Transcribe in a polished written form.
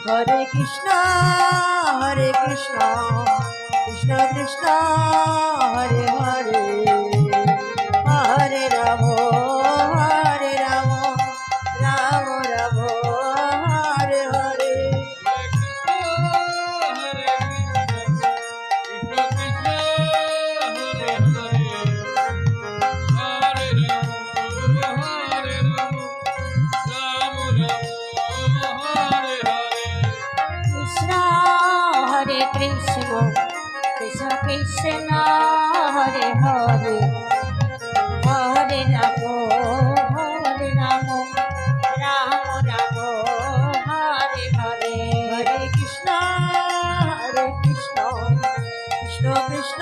Hare Krishna Krishna Krishna Hare Hare Hare Ram Ram Ram Hare Hare Krishna Krishna Krishna Hare Hare Hare Ram Ram Ram Hare Hare Hare Krishna Krishna Krishna